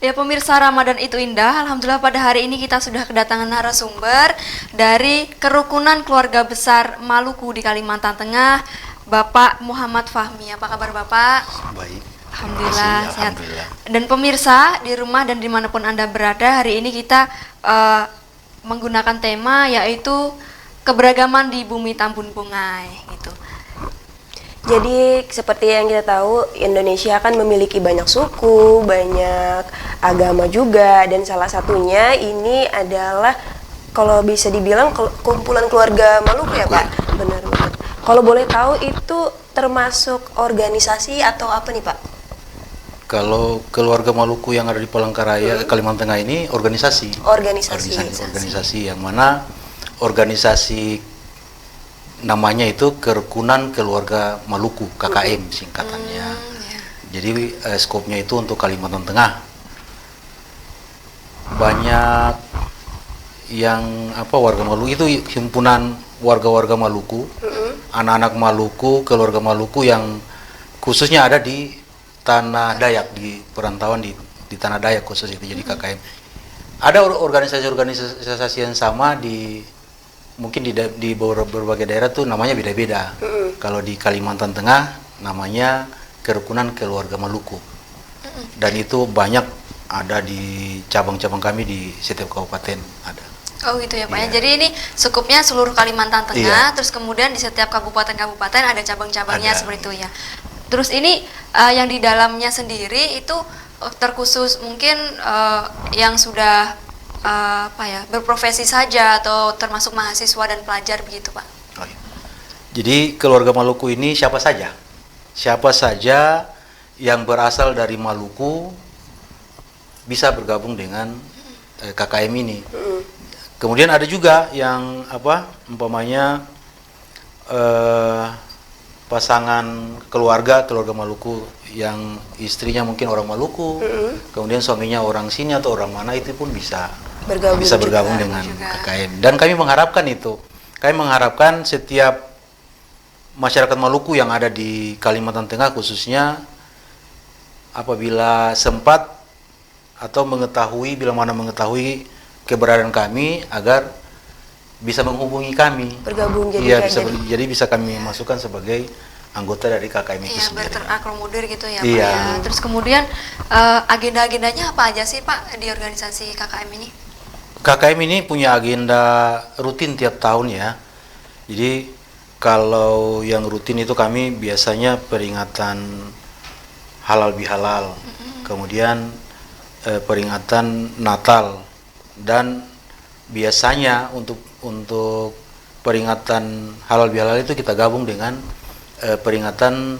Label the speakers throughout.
Speaker 1: Ya pemirsa, Ramadan itu indah. Alhamdulillah pada hari ini kita sudah kedatangan narasumber dari Kerukunan Keluarga Besar Maluku di Kalimantan Tengah, Bapak Muhammad Fahmi. Apa kabar Bapak?
Speaker 2: Baik.
Speaker 1: Alhamdulillah
Speaker 2: Makasih,
Speaker 1: sehat.
Speaker 2: alhamdulillah.
Speaker 1: Dan pemirsa di rumah dan dimanapun Anda berada, hari ini kita menggunakan tema yaitu keberagaman di bumi Tambun Bungai gitu.
Speaker 3: Jadi seperti yang kita tahu, Indonesia kan memiliki banyak suku, banyak agama juga, dan salah satunya ini adalah kalau bisa dibilang kumpulan keluarga Maluku ya Pak? Benar banget. Kalau boleh tahu itu termasuk organisasi atau apa nih Pak?
Speaker 2: Kalau keluarga Maluku yang ada di Palangkaraya, Kalimantan Tengah ini organisasi. Organisasi yang mana organisasi namanya itu Kerukunan Keluarga Maluku, KKM singkatannya. Jadi skopnya itu untuk Kalimantan Tengah. Banyak yang warga Maluku itu himpunan warga-warga Maluku, anak-anak Maluku, keluarga Maluku yang khususnya ada di Tanah Dayak, di perantauan di Tanah Dayak khusus itu, jadi KKM. Ada organisasi-organisasi yang sama mungkin di berbagai daerah tuh namanya beda-beda. Kalau di Kalimantan Tengah namanya Kerukunan Keluarga Maluku. Dan itu banyak ada di cabang-cabang kami di setiap kabupaten ada.
Speaker 1: Oh gitu ya Pak ya. Jadi ini skupnya seluruh Kalimantan Tengah, terus kemudian di setiap kabupaten-kabupaten ada cabang-cabangnya seperti itu ya. Terus ini yang di dalamnya sendiri itu terkhusus mungkin yang sudah berprofesi saja atau termasuk mahasiswa dan pelajar begitu Pak?
Speaker 2: Oh, iya. Jadi keluarga Maluku ini siapa saja yang berasal dari Maluku bisa bergabung dengan KKM ini. Kemudian ada juga yang umpamanya pasangan keluarga Maluku yang istrinya mungkin orang Maluku, kemudian suaminya orang sini atau orang mana, itu pun bisa bergabung dengan KKM. Dan kami mengharapkan itu. Kami mengharapkan setiap masyarakat Maluku yang ada di Kalimantan Tengah khususnya apabila sempat atau bila mana mengetahui keberadaan kami agar bisa menghubungi kami.
Speaker 3: Bergabung jadi
Speaker 2: jadi bisa kami masukkan sebagai anggota dari KKM itu sendiri.
Speaker 1: Iya, terakomodir gitu ya Pak
Speaker 2: Iya.
Speaker 1: ya. Terus kemudian agenda-agendanya apa aja sih Pak di organisasi KKM ini?
Speaker 2: KKM ini punya agenda rutin tiap tahun ya. Jadi kalau yang rutin itu kami biasanya peringatan halal bihalal, kemudian peringatan Natal, dan biasanya untuk peringatan halal bihalal itu kita gabung dengan peringatan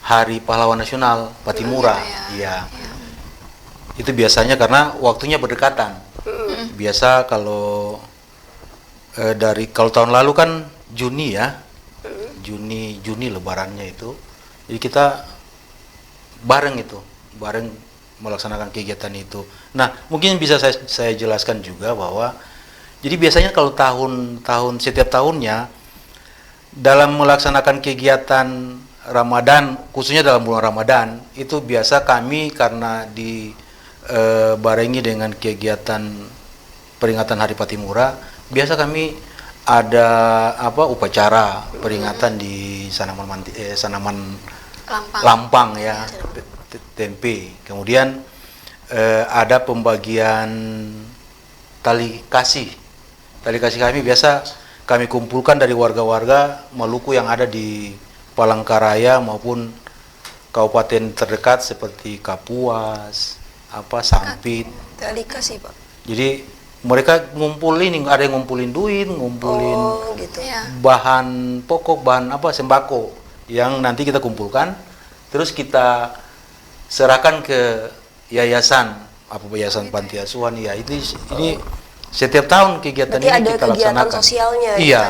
Speaker 2: Hari Pahlawan Nasional Patimura. Iya. Itu biasanya karena waktunya berdekatan. Biasa kalau kalau tahun lalu kan Juni ya. Juni lebarannya itu. Jadi kita bareng melaksanakan kegiatan itu. Nah, mungkin bisa saya jelaskan juga bahwa jadi biasanya kalau setiap tahunnya dalam melaksanakan kegiatan Ramadan, khususnya dalam bulan Ramadan, itu biasa kami karena dibarengi dengan kegiatan peringatan Hari Patimura, biasa kami ada upacara peringatan di Sanaman Lampang ya, tempe. Kemudian ada pembagian tali kasih. Tali kasih kami biasa kami kumpulkan dari warga-warga Maluku yang ada di Palangkaraya maupun kabupaten terdekat seperti Kapuas, Sampit.
Speaker 3: Tali kasih Pak.
Speaker 2: Jadi mereka ada yang ngumpulin duit, bahan pokok, sembako yang nanti kita kumpulkan, terus kita serahkan ke yayasan panti asuhan ya. Ini setiap tahun kegiatan
Speaker 3: berarti
Speaker 2: ini kita laksanakan.
Speaker 3: Sosialnya.
Speaker 2: Iya.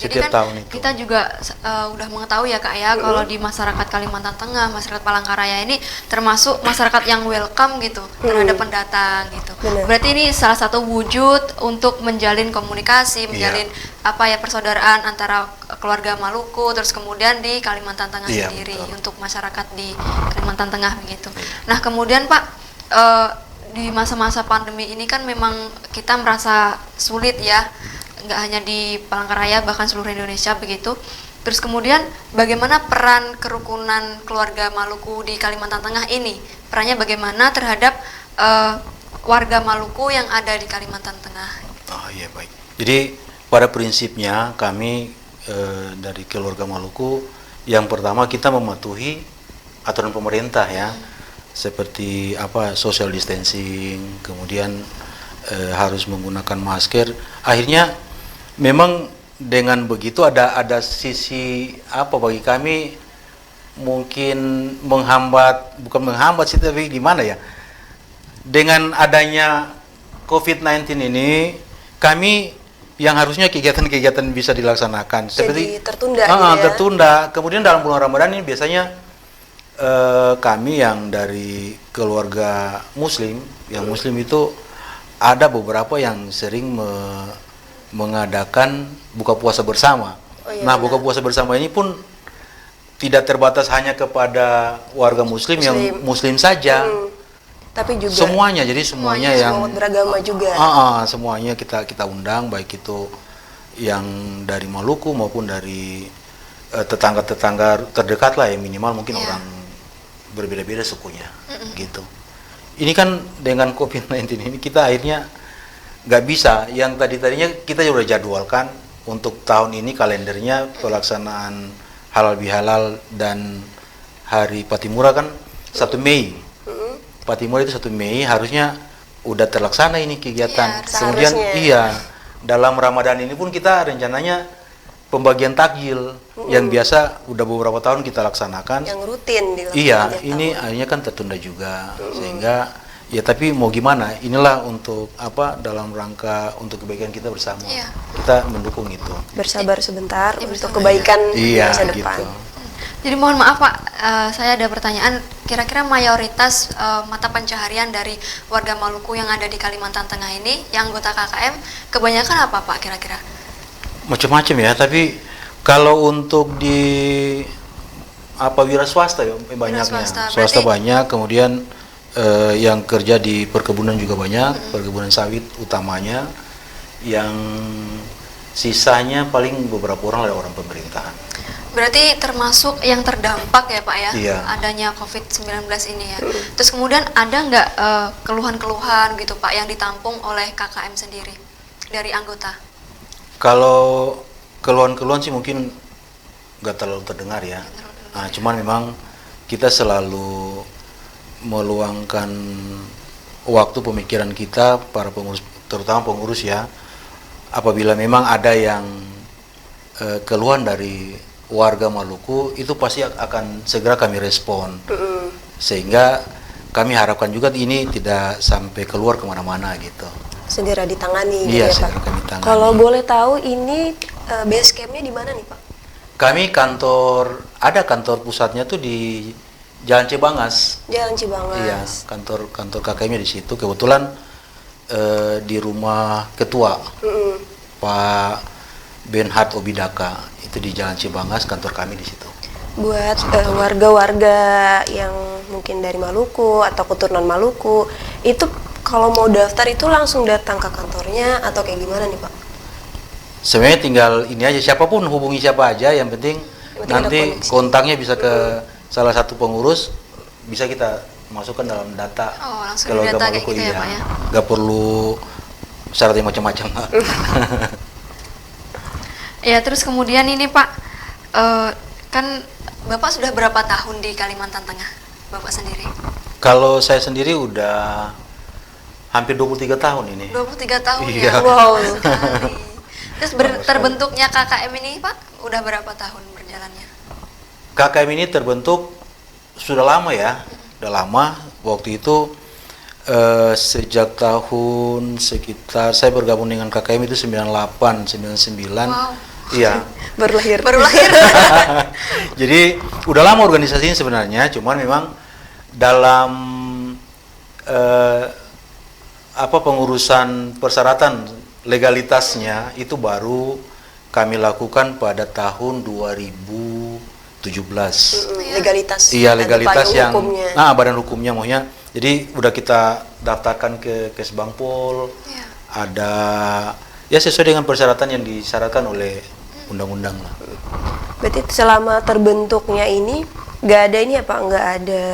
Speaker 1: Jadi kan kita juga udah mengetahui ya Kak ya, kalau di masyarakat Kalimantan Tengah, masyarakat Palangkaraya ini termasuk masyarakat yang welcome gitu terhadap pendatang gitu. Berarti ini salah satu wujud untuk menjalin komunikasi, menjalin persaudaraan antara keluarga Maluku, terus kemudian di Kalimantan Tengah sendiri, untuk masyarakat di Kalimantan Tengah begitu. Nah kemudian Pak, di masa-masa pandemi ini kan memang kita merasa sulit ya, nggak hanya di Palangkaraya bahkan seluruh Indonesia begitu. Terus kemudian bagaimana peran kerukunan keluarga Maluku di Kalimantan Tengah ini? Perannya bagaimana terhadap warga Maluku yang ada di Kalimantan Tengah?
Speaker 2: Oh iya, baik. Jadi pada prinsipnya kami dari keluarga Maluku, yang pertama kita mematuhi aturan pemerintah ya, seperti social distancing, kemudian harus menggunakan masker. Akhirnya memang dengan begitu ada sisi bagi kami mungkin bukan menghambat sih, tapi gimana ya, dengan adanya COVID-19 ini kami yang harusnya kegiatan-kegiatan bisa dilaksanakan
Speaker 3: jadi tertunda
Speaker 2: tertunda. Kemudian dalam bulan Ramadan ini biasanya kami yang dari keluarga Muslim, yang Muslim itu ada beberapa yang sering mengadakan buka puasa bersama. Nah, buka puasa bersama ini pun tidak terbatas hanya kepada warga Muslim yang Muslim saja,
Speaker 3: tapi juga
Speaker 2: semuanya. Jadi semuanya yang
Speaker 3: beragama juga.
Speaker 2: Semuanya kita undang, baik itu yang dari Maluku maupun dari tetangga-tetangga terdekat lah ya, minimal mungkin orang berbeda-beda sukunya, gitu. Ini kan dengan COVID-19 ini kita akhirnya nggak bisa, yang tadinya kita sudah jadwalkan untuk tahun ini kalendernya pelaksanaan halal bihalal dan hari Patimura kan 1 Mei. Patimura itu 1 Mei harusnya udah terlaksana ini kegiatan. Kemudian dalam Ramadan ini pun kita rencananya pembagian takjil yang biasa udah beberapa tahun kita laksanakan.
Speaker 3: Yang rutin
Speaker 2: ini akhirnya kan tertunda juga. Sehingga ya tapi mau gimana, inilah untuk dalam rangka untuk kebaikan kita bersama. Kita mendukung itu.
Speaker 3: Bersabar sebentar untuk kebaikan masa depan.
Speaker 2: Gitu.
Speaker 1: Jadi mohon maaf Pak, saya ada pertanyaan, kira-kira mayoritas mata pencaharian dari warga Maluku yang ada di Kalimantan Tengah ini, yang anggota KKM, kebanyakan apa Pak kira-kira?
Speaker 2: Macam-macam ya, tapi kalau untuk di wira swasta ya banyaknya. Swasta banyak, kemudian yang kerja di perkebunan juga banyak, perkebunan sawit utamanya, yang sisanya paling beberapa orang adalah orang pemerintahan.
Speaker 1: Berarti termasuk yang terdampak ya Pak ya,
Speaker 2: Iya.
Speaker 1: adanya COVID-19 ini ya. Terus kemudian ada nggak keluhan-keluhan gitu Pak yang ditampung oleh KKM sendiri dari anggota?
Speaker 2: Kalau keluhan-keluhan sih mungkin nggak terlalu terdengar ya. Nah, cuman memang kita selalu meluangkan waktu pemikiran kita, para pengurus, terutama pengurus ya, apabila memang ada yang keluhan dari warga Maluku, itu pasti akan segera kami respon, sehingga kami harapkan juga ini tidak sampai keluar kemana-mana gitu.
Speaker 3: Segera ditangani
Speaker 2: Iya,
Speaker 3: gitu ya
Speaker 2: segera
Speaker 3: Pak.
Speaker 2: kami tangani.
Speaker 3: Kalau boleh tahu ini base campnya di mana nih Pak?
Speaker 2: Kami ada kantor pusatnya tuh di Jalan Cibangas.
Speaker 3: Jalan Cibangas.
Speaker 2: Iya, kantor KKM-nya di situ. Kebetulan di rumah ketua Pak Benhard Obidaka, itu di Jalan Cibangas, kantor kami di situ.
Speaker 3: Buat warga-warga yang mungkin dari Maluku atau keturunan Maluku, itu kalau mau daftar itu langsung datang ke kantornya atau kayak gimana nih Pak?
Speaker 2: Sebenarnya tinggal ini aja, siapapun hubungi siapa aja, yang penting nanti kontaknya bisa ke salah satu pengurus, bisa kita masukkan dalam data keluarga Maluku.
Speaker 1: Gitu ya, Pak, ya?
Speaker 2: Nggak perlu syarat yang macam-macam.
Speaker 1: Ya, terus kemudian ini Pak, kan Bapak sudah berapa tahun di Kalimantan Tengah, Bapak sendiri?
Speaker 2: Kalau saya sendiri udah hampir 23 tahun ini.
Speaker 1: 23 tahun
Speaker 2: Iya.
Speaker 1: ya? Wow, sekali. Terus terbentuknya KKM ini Pak, udah berapa tahun berjalannya?
Speaker 2: KKM ini terbentuk sudah lama ya, udah lama. Waktu itu sejak tahun sekitar, saya bergabung dengan KKM itu 98, 99.
Speaker 1: Wow.
Speaker 2: Iya.
Speaker 3: Baru lahir.
Speaker 2: Jadi udah lama organisasinya sebenarnya, cuman memang dalam pengurusan persyaratan legalitasnya itu baru kami lakukan pada tahun 2013
Speaker 3: Legalitas.
Speaker 2: Iya,
Speaker 3: ada
Speaker 2: legalitas
Speaker 3: payung
Speaker 2: yang
Speaker 3: hukumnya.
Speaker 2: badan hukumnya maunya. Jadi udah kita daftarkan ke Kesbangpol.
Speaker 1: Iya.
Speaker 2: Ada ya sesuai dengan persyaratan yang disyaratkan oleh undang-undang lah.
Speaker 3: Berarti selama terbentuknya ini nggak ada ini apa nggak ada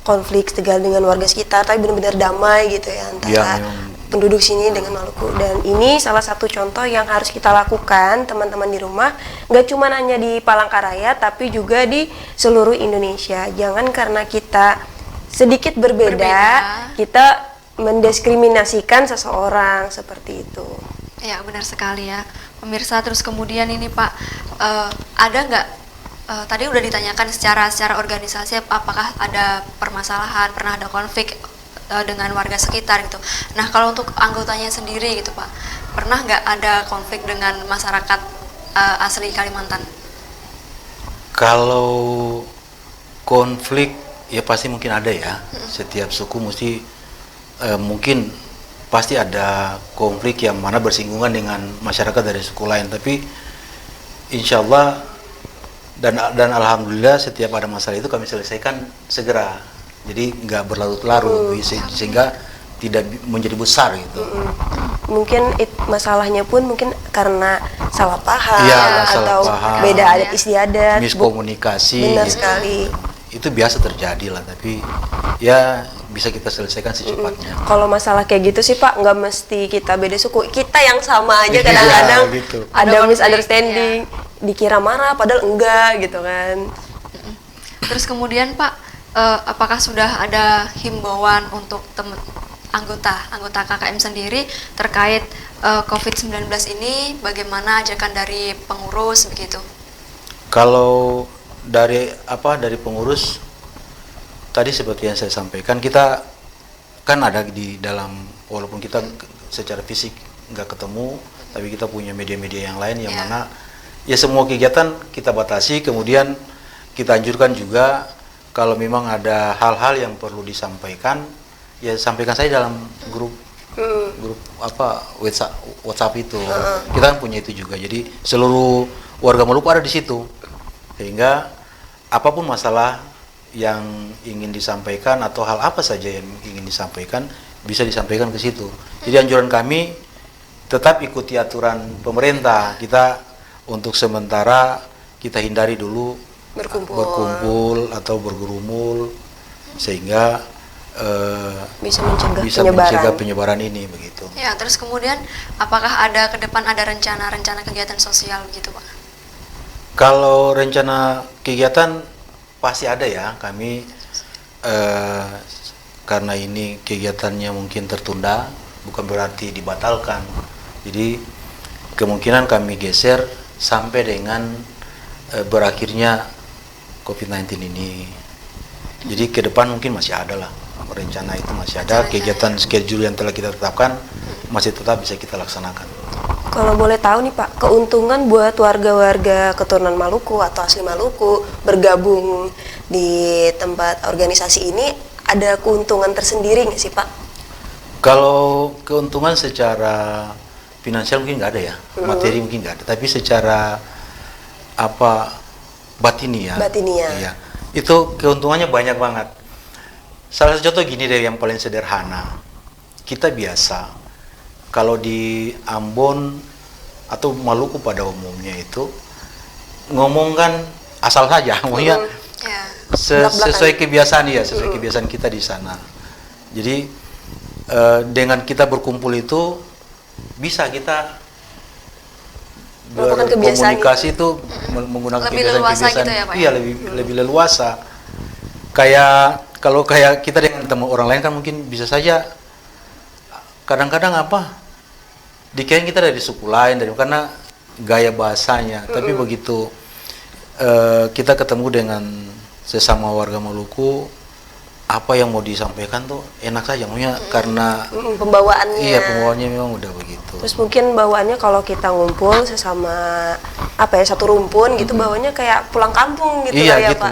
Speaker 3: konflik tegal dengan warga sekitar, tapi benar-benar damai gitu ya antara
Speaker 2: Iya, memang.
Speaker 3: penduduk sini dengan Maluku. Dan ini salah satu contoh yang harus kita lakukan teman-teman di rumah, nggak cuma hanya di Palangkaraya tapi juga di seluruh Indonesia. Jangan karena kita sedikit berbeda. Kita mendiskriminasikan seseorang seperti itu.
Speaker 1: Ya, benar sekali ya pemirsa. Terus kemudian ini Pak, ada nggak tadi udah ditanyakan secara organisasi apakah ada permasalahan, pernah ada konflik dengan warga sekitar gitu. Nah, kalau untuk anggotanya sendiri gitu Pak, pernah nggak ada konflik dengan masyarakat asli Kalimantan?
Speaker 2: Kalau konflik ya pasti mungkin ada ya. Setiap suku mesti mungkin pasti ada konflik yang mana bersinggungan dengan masyarakat dari suku lain. Tapi insya Allah dan alhamdulillah setiap ada masalah itu kami selesaikan segera. Jadi nggak berlarut-larut sehingga tidak menjadi besar gitu.
Speaker 3: Mungkin masalahnya pun mungkin karena salah paham
Speaker 2: Ya,
Speaker 3: atau
Speaker 2: paham,
Speaker 3: beda adat istiadat,
Speaker 2: miskomunikasi.
Speaker 3: benar
Speaker 2: gitu.
Speaker 3: sekali.
Speaker 2: Itu biasa terjadi lah, tapi ya bisa kita selesaikan secepatnya.
Speaker 3: Kalau masalah kayak gitu sih Pak, nggak mesti kita beda suku, kita yang sama aja kadang-kadang
Speaker 2: Iya, gitu.
Speaker 3: ada
Speaker 1: Ada
Speaker 3: misunderstanding, dikira marah padahal enggak gitu kan.
Speaker 1: Terus kemudian Pak, apakah sudah ada himbauan untuk anggota KKM sendiri terkait COVID-19 ini, bagaimana ajakan dari pengurus begitu?
Speaker 2: Kalau dari pengurus tadi seperti yang saya sampaikan, kita kan ada di dalam, walaupun kita secara fisik nggak ketemu, tapi kita punya media-media yang lain yang mana ya semua kegiatan kita batasi. Kemudian kita anjurkan juga kalau memang ada hal-hal yang perlu disampaikan, ya sampaikan saja dalam grup WhatsApp itu. Kita kan punya itu juga. Jadi seluruh warga Maluku ada di situ, sehingga apapun masalah yang ingin disampaikan atau hal apa saja yang ingin disampaikan bisa disampaikan ke situ. Jadi anjuran kami tetap ikuti aturan pemerintah. Kita untuk sementara kita hindari dulu berkumpul atau bergerumul sehingga
Speaker 3: bisa
Speaker 2: mencegah penyebaran ini begitu.
Speaker 1: Ya, terus kemudian apakah ada ke depan ada rencana kegiatan sosial gitu Pak?
Speaker 2: Kalau rencana kegiatan pasti ada ya. Kami karena ini kegiatannya mungkin tertunda, bukan berarti dibatalkan. Jadi kemungkinan kami geser sampai dengan berakhirnya COVID-19 ini. Jadi ke depan mungkin masih ada lah, rencana itu masih ada, kegiatan schedule yang telah kita tetapkan masih tetap bisa kita laksanakan.
Speaker 3: Kalau boleh tahu nih Pak, keuntungan buat warga-warga keturunan Maluku atau asli Maluku bergabung di tempat organisasi ini, ada keuntungan tersendiri nggak sih Pak?
Speaker 2: Kalau keuntungan secara finansial mungkin nggak ada ya, materi mungkin nggak ada, tapi secara batiniah. Iya, itu keuntungannya banyak banget. Salah satu contoh gini deh yang paling sederhana, kita biasa kalau di Ambon atau Maluku pada umumnya itu ngomong kan asal saja, maksudnya sesuai kebiasaan ya, sesuai kebiasaan kita di sana. Jadi dengan kita berkumpul itu bisa kita berkomunikasi itu menggunakan kebiasaan-kebiasaan gitu ya, Pak? Iya, lebih leluasa. Kalau kita dengan teman orang lain kan mungkin bisa saja kadang-kadang dikirain kita dari suku lain karena gaya bahasanya. Tapi begitu kita ketemu dengan sesama warga Maluku, apa yang mau disampaikan tuh enak saja, maksudnya karena
Speaker 3: pembawaannya.
Speaker 2: Iya, pembawaannya memang udah begitu.
Speaker 3: Terus mungkin bawaannya kalau kita ngumpul sesama satu rumpun gitu, bawaannya kayak pulang kampung gitu.
Speaker 2: Iya,
Speaker 3: ya
Speaker 2: gitu.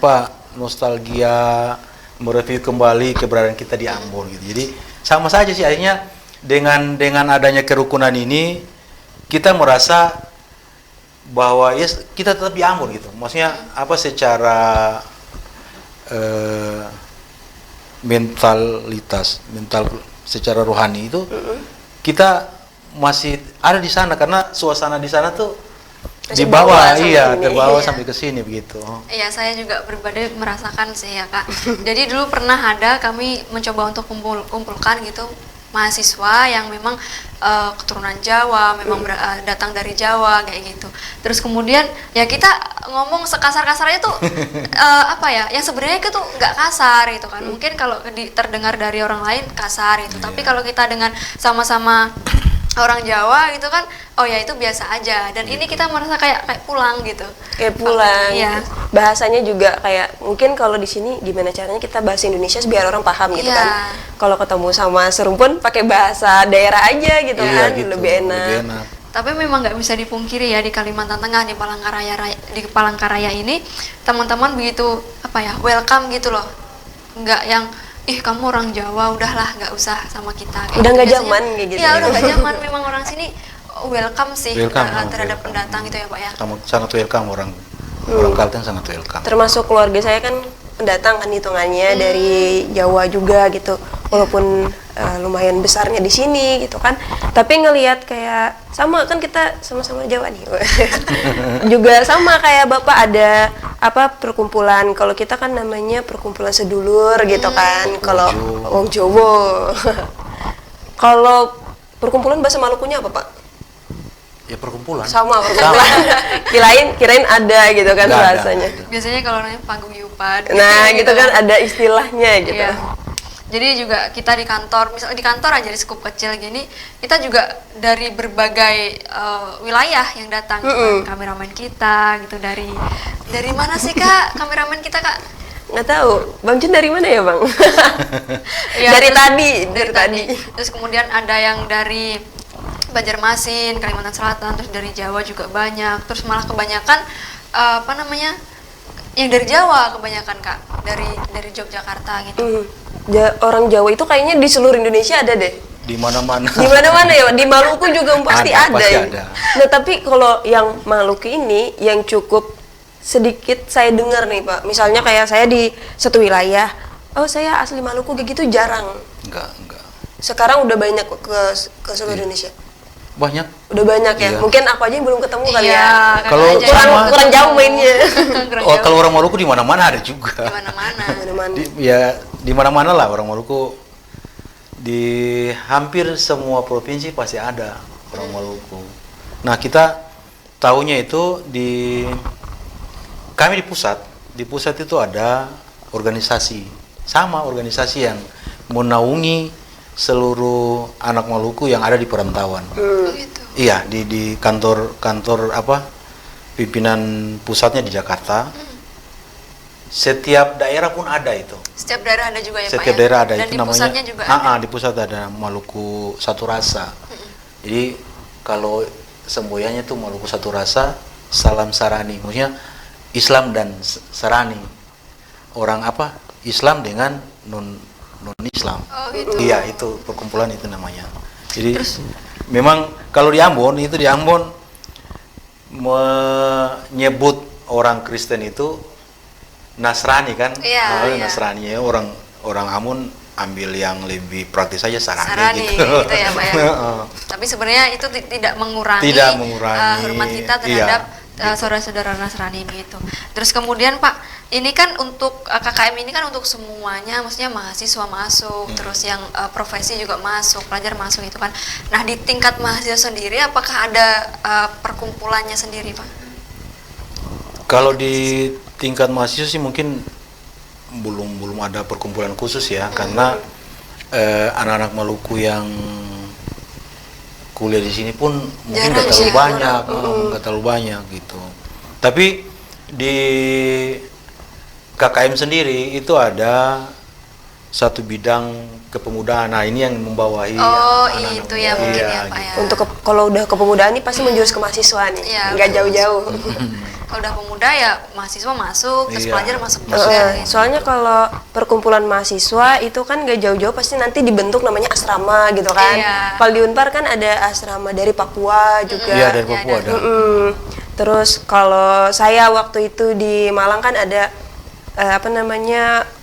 Speaker 3: Pak.
Speaker 2: Nostalgia, mereview kembali keberadaan kita di Ambon gitu. Jadi sama saja sih akhirnya dengan adanya kerukunan ini kita merasa bahwa ya kita tetap di Ambon gitu. Maksudnya apa secara mental secara rohani itu kita masih ada di sana karena suasana di sana tuh
Speaker 3: Masih
Speaker 2: dibawa,
Speaker 3: bawa sampai
Speaker 2: iya,
Speaker 3: sini.
Speaker 2: terbawa
Speaker 1: Iya.
Speaker 2: sampai ke sini begitu.
Speaker 1: Iya, saya juga pribadi merasakan sih ya Kak. Jadi dulu pernah ada kami mencoba untuk kumpulkan gitu mahasiswa yang memang keturunan Jawa, memang datang dari Jawa kayak gitu. Terus kemudian ya kita ngomong sekasar-kasarnya tuh apa ya, yang sebenarnya itu nggak kasar gitu kan. Mungkin kalau terdengar dari orang lain kasar gitu, tapi kalau kita dengan sama-sama orang Jawa gitu kan, oh ya itu biasa aja, dan ini kita merasa kayak pulang gitu.
Speaker 3: Kayak pulang.
Speaker 1: Iya.
Speaker 3: Bahasanya juga kayak mungkin kalau di sini gimana caranya kita bahasa Indonesia biar orang paham gitu
Speaker 1: Iya.
Speaker 3: kan. Kalau ketemu sama serumpun pakai bahasa daerah aja gitu
Speaker 2: Iya,
Speaker 3: kan,
Speaker 2: gitu,
Speaker 3: lebih enak.
Speaker 1: Tapi memang nggak bisa dipungkiri ya, di Kalimantan Tengah, di Palangkaraya ini teman-teman begitu apa ya, welcome gitu loh. Nggak yang ih kamu orang Jawa udahlah nggak usah sama kita. Kayak
Speaker 3: Udah nggak
Speaker 1: biasanya-
Speaker 3: zaman kayak gitu.
Speaker 1: Iya, udah nggak zaman. Memang orang sini welcome sih
Speaker 2: Welcome,
Speaker 1: terhadap
Speaker 2: welcome.
Speaker 1: pendatang gitu ya Pak ya.
Speaker 2: Sangat welcome orang Kalteng, sangat welcome.
Speaker 3: Termasuk keluarga saya kan pendatang kan hitungannya dari Jawa juga gitu. Walaupun lumayan besarnya di sini gitu kan. Tapi ngelihat kayak sama kan kita sama-sama Jawa nih. Juga sama kayak Bapak ada apa perkumpulan. Kalau kita kan namanya perkumpulan sedulur gitu kan. Kalau wong Jawa. Kalau perkumpulan bahasa Malukunya apa, Pak?
Speaker 2: Ya perkumpulan.
Speaker 3: Sama perkumpulan. kirain ada gitu kan
Speaker 2: Nggak ada.
Speaker 3: bahasanya.
Speaker 1: Biasanya kalau namanya paguyuban.
Speaker 3: Nah, gitu kan ada istilahnya gitu.
Speaker 1: Iya. Jadi juga kita di kantor, misalnya di kantor aja di skup kecil gini, kita juga dari berbagai wilayah yang datang, gitu kan. Kameramen kita gitu dari mana sih Kak? Kameramen kita Kak?
Speaker 3: Nggak tahu, Bang Jun dari mana ya, Bang?
Speaker 1: Iya,
Speaker 3: dari
Speaker 1: terus-
Speaker 3: dari tadi.
Speaker 1: Terus kemudian ada yang dari Banjarmasin, Kalimantan Selatan, terus dari Jawa juga banyak. Terus malah kebanyakan apa namanya? Yang dari Jawa kebanyakan Kak, dari Yogyakarta gitu.
Speaker 3: Orang Jawa itu kayaknya di seluruh Indonesia ada deh.
Speaker 2: Di mana-mana.
Speaker 3: Di mana-mana ya, di Maluku juga pasti
Speaker 2: Ada,
Speaker 3: ada.
Speaker 2: pasti
Speaker 3: ya.
Speaker 2: ada.
Speaker 3: Nah, tapi kalau yang Maluku ini yang cukup sedikit saya dengar nih, Pak. Misalnya kayak saya di satu wilayah, oh saya asli Maluku kayak gitu jarang.
Speaker 2: Enggak.
Speaker 3: Sekarang udah banyak kok ke seluruh Indonesia.
Speaker 2: Banyak.
Speaker 3: Udah banyak ya.
Speaker 2: Iya.
Speaker 3: Mungkin aku aja yang belum ketemu kali ya.
Speaker 2: Kalau
Speaker 3: Kurang jauh mainnya.
Speaker 2: Oh, kalau orang Maluku di mana-mana ada juga.
Speaker 1: Di mana-mana.
Speaker 3: Mana-mana.
Speaker 2: Di mana-mana lah orang Maluku. Di hampir semua provinsi pasti ada orang Maluku. Nah, kita tahunya itu kami di pusat. Di pusat itu ada organisasi. Sama organisasi yang menaungi seluruh anak Maluku yang ada di perantauan.
Speaker 1: Gitu.
Speaker 2: Iya, di kantor apa? Pimpinan pusatnya di Jakarta. Setiap daerah pun ada itu.
Speaker 1: Setiap daerah ada juga ya Pak
Speaker 2: Setiap
Speaker 1: ya?
Speaker 2: daerah ada
Speaker 1: Dan
Speaker 2: itu
Speaker 1: di
Speaker 2: namanya.
Speaker 1: pusatnya juga ada.
Speaker 2: Di pusat ada Maluku Satu Rasa. Jadi kalau semboyannya tuh Maluku Satu Rasa, Salam Sarani. Maksudnya Islam dan Sarani. Orang apa? Islam dengan non Islam.
Speaker 1: Oh gitu.
Speaker 2: Iya, itu perkumpulan itu namanya. Jadi memang kalau di Ambon menyebut orang Kristen itu Nasrani kan?
Speaker 1: Iya, iya.
Speaker 2: Nasrani ya, orang Ambon ambil yang lebih praktis saja
Speaker 1: Sarani
Speaker 2: gitu.
Speaker 1: gitu ya Pak ya. Tapi sebenarnya itu tidak mengurangi, hormat kita terhadap saudara-saudara Nasrani gitu. Terus kemudian Pak, ini kan untuk KKM ini kan untuk semuanya, maksudnya mahasiswa masuk, terus yang profesi juga masuk, pelajar masuk itu kan. Nah di tingkat mahasiswa sendiri, apakah ada perkumpulannya sendiri Pak?
Speaker 2: Kalau di tingkat mahasiswa sih mungkin belum ada perkumpulan khusus ya, karena anak-anak Maluku yang kuliah di sini pun mungkin nggak terlalu banyak, gitu. Tapi di KKM sendiri itu ada satu bidang kepemudaan. Nah, ini yang membawahi anak-anak
Speaker 1: itu ya
Speaker 2: muda.
Speaker 1: mungkin
Speaker 2: Iya,
Speaker 1: ya Pak ya.
Speaker 2: gitu.
Speaker 3: Untuk kalau udah kepemudaan nih pasti menjurus ke mahasiswa nih.
Speaker 1: Iya,
Speaker 3: Nggak
Speaker 1: betul.
Speaker 3: jauh-jauh.
Speaker 1: Kalau udah pemuda ya mahasiswa masuk, terus
Speaker 2: Iya.
Speaker 1: pelajar masuk juga. gitu.
Speaker 3: Soalnya kalau perkumpulan mahasiswa itu kan gak jauh-jauh pasti nanti dibentuk namanya asrama gitu kan.
Speaker 1: Iya.
Speaker 3: Kalau di Unpar kan ada asrama dari Papua juga.
Speaker 2: Iya, dari Papua ada.
Speaker 3: Mm-mm. Terus kalau saya waktu itu di Malang kan ada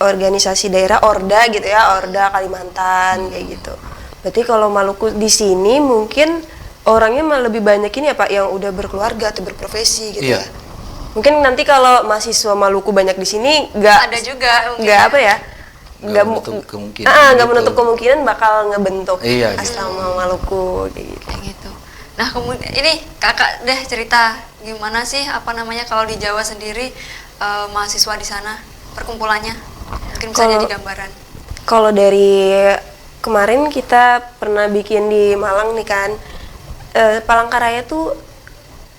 Speaker 3: organisasi daerah Orda gitu ya, Orda Kalimantan kayak gitu. Berarti kalau Maluku di sini mungkin orangnya malah lebih banyak ini ya Pak yang udah berkeluarga atau berprofesi gitu ya. Mungkin nanti kalau mahasiswa Maluku banyak di sini
Speaker 1: ada juga
Speaker 3: nggak apa ya?
Speaker 2: Nggak menutup kemungkinan.
Speaker 3: Nggak menutup kemungkinan bakal ngebentuk asrama Maluku
Speaker 1: kayak gitu. Nah kemudian ini kakak deh cerita gimana sih kalau di Jawa sendiri mahasiswa di sana perkumpulannya, mungkin bisa jadi gambaran.
Speaker 3: Kalau dari kemarin kita pernah bikin di Malang nih kan, Palangkaraya tuh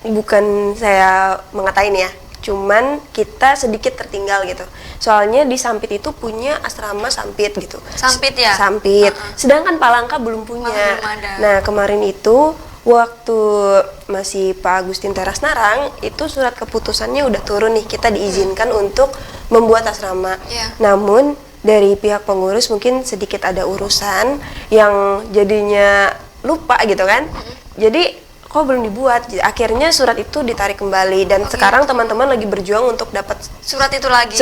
Speaker 3: bukan saya mengatain ya, cuman kita sedikit tertinggal gitu. Soalnya di Sampit itu punya asrama Sampit gitu.
Speaker 1: Sampit ya?
Speaker 3: Sampit. Sedangkan Palangka belum punya.
Speaker 1: Belum ada.
Speaker 3: Nah kemarin itu waktu masih Pak Agustin Teras Narang, itu surat keputusannya udah turun nih, kita diizinkan untuk membuat asrama. Namun dari pihak pengurus mungkin sedikit ada urusan yang jadinya lupa gitu kan. Jadi kok belum dibuat, akhirnya surat itu ditarik kembali dan sekarang teman-teman lagi berjuang untuk dapat
Speaker 1: surat itu lagi.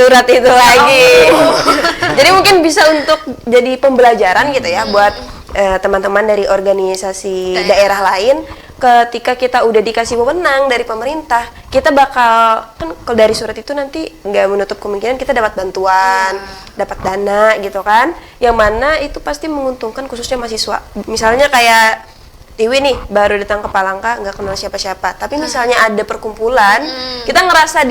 Speaker 3: Jadi mungkin bisa untuk jadi pembelajaran gitu ya buat teman-teman dari organisasi daerah lain. Ketika kita udah dikasih wewenang dari pemerintah, kita bakal kan kalau dari surat itu nanti nggak menutup kemungkinan kita dapat bantuan, dapat dana gitu kan, yang mana itu pasti menguntungkan khususnya mahasiswa. Misalnya kayak Tiwi nih baru datang ke Palangka nggak kenal siapa-siapa, tapi misalnya ada perkumpulan, kita ngerasa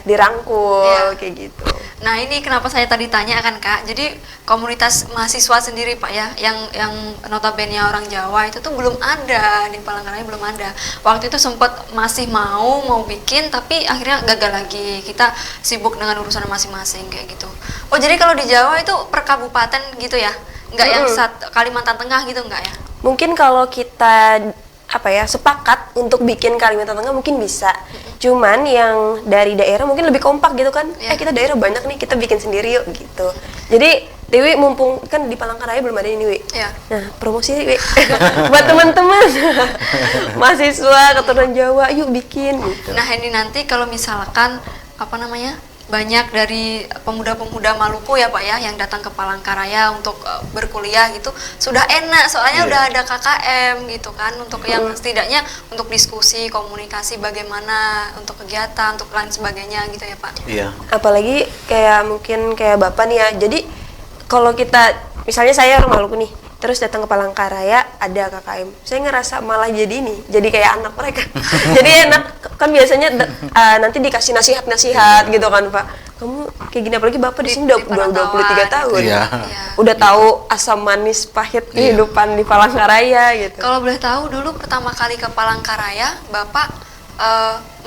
Speaker 3: dirangkul kayak gitu.
Speaker 1: Nah ini kenapa saya tadi tanya kan Kak, jadi komunitas mahasiswa sendiri Pak ya, yang notabene orang Jawa itu tuh belum ada di Palangkaraya, belum ada. Waktu itu sempat masih mau bikin, tapi akhirnya gagal lagi. Kita sibuk dengan urusan masing-masing kayak gitu. Oh jadi kalau di Jawa itu per kabupaten gitu ya, nggak yang Kalimantan Tengah gitu nggak ya?
Speaker 3: Mungkin kalau kita sepakat untuk bikin Kalimantan Tengah mungkin bisa. Cuman yang dari daerah mungkin lebih kompak gitu kan. Kita daerah banyak nih, kita bikin sendiri yuk gitu. Jadi Dewi mumpung kan di Palangkaraya belum ada ini Wi. Nah, promosi Wi. Buat teman-teman mahasiswa keturunan Jawa, yuk bikin gitu.
Speaker 1: Nah, ini nanti kalau misalkan banyak dari pemuda-pemuda Maluku ya Pak ya yang datang ke Palangkaraya untuk berkuliah gitu, sudah enak soalnya udah ada KKM gitu kan, untuk yang setidaknya untuk diskusi, komunikasi bagaimana untuk kegiatan, untuk lain sebagainya gitu ya Pak.
Speaker 3: Apalagi mungkin kayak Bapak nih ya, jadi kalau kita misalnya saya orang Maluku nih, terus datang ke Palangkaraya ada KKM, saya ngerasa malah jadi kayak anak mereka. Jadi enak kan, biasanya nanti dikasih nasihat gitu kan Pak, kamu kayak gini, apalagi Bapak di sini udah 23 tahun udah tahu asam manis pahit kehidupan di Palangkaraya gitu.
Speaker 1: Kalau boleh tahu dulu pertama kali ke Palangkaraya Bapak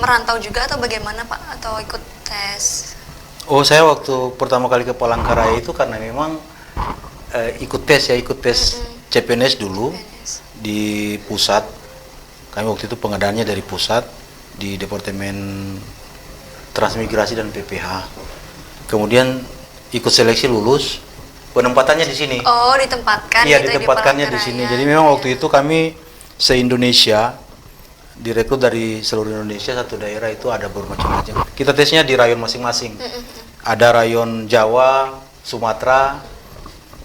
Speaker 1: merantau juga atau bagaimana Pak, atau ikut tes?
Speaker 2: Oh, saya waktu pertama kali ke Palangkaraya itu karena memang ikut tes CPNS dulu di pusat. Kami waktu itu pengadaannya dari pusat di Departemen Transmigrasi dan PPH. Kemudian ikut seleksi lulus, penempatannya di sini.
Speaker 1: Oh, ditempatkan?
Speaker 2: Iya, ditempatkannya di sini. Jadi memang waktu itu kami se-Indonesia direkrut dari seluruh Indonesia, satu daerah itu ada bermacam-macam. Kita tesnya di rayon masing-masing. Ada rayon Jawa, Sumatera.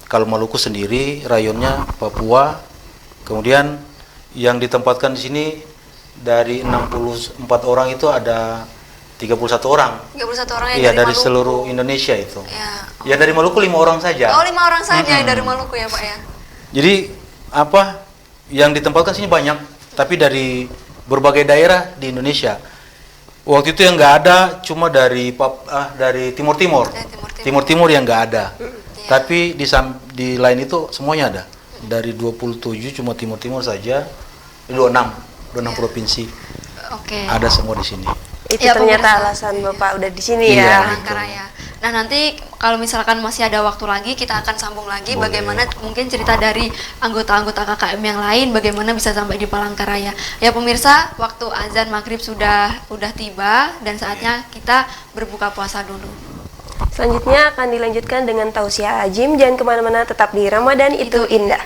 Speaker 2: Kalau Maluku sendiri, rayonnya Papua. Kemudian yang ditempatkan di sini dari 64 orang itu ada 31 orang.
Speaker 1: 31 orang
Speaker 2: yang dari seluruh Indonesia itu. Ya dari Maluku 5 orang saja.
Speaker 1: Oh, 5 orang saja dari Maluku ya Pak ya.
Speaker 2: Jadi yang ditempatkan sini banyak, tapi dari berbagai daerah di Indonesia. Waktu itu yang nggak ada cuma dari Timur Timur yang nggak ada. Tapi di lain itu semuanya ada. Dari 27 cuma Timur saja, 26 provinsi. Ada semua di sini.
Speaker 3: Itu ternyata alasan Bapak udah di sini ya.
Speaker 1: Palangkaraya. Nah, nanti kalau misalkan masih ada waktu lagi, kita akan sambung lagi bagaimana mungkin cerita dari anggota-anggota KKM yang lain bagaimana bisa sampai di Palangkaraya. Ya pemirsa, waktu azan maghrib sudah tiba dan saatnya kita berbuka puasa dulu.
Speaker 3: Selanjutnya akan dilanjutkan dengan tausiah ajim. Jangan kemana-mana, tetap di Ramadan itu indah.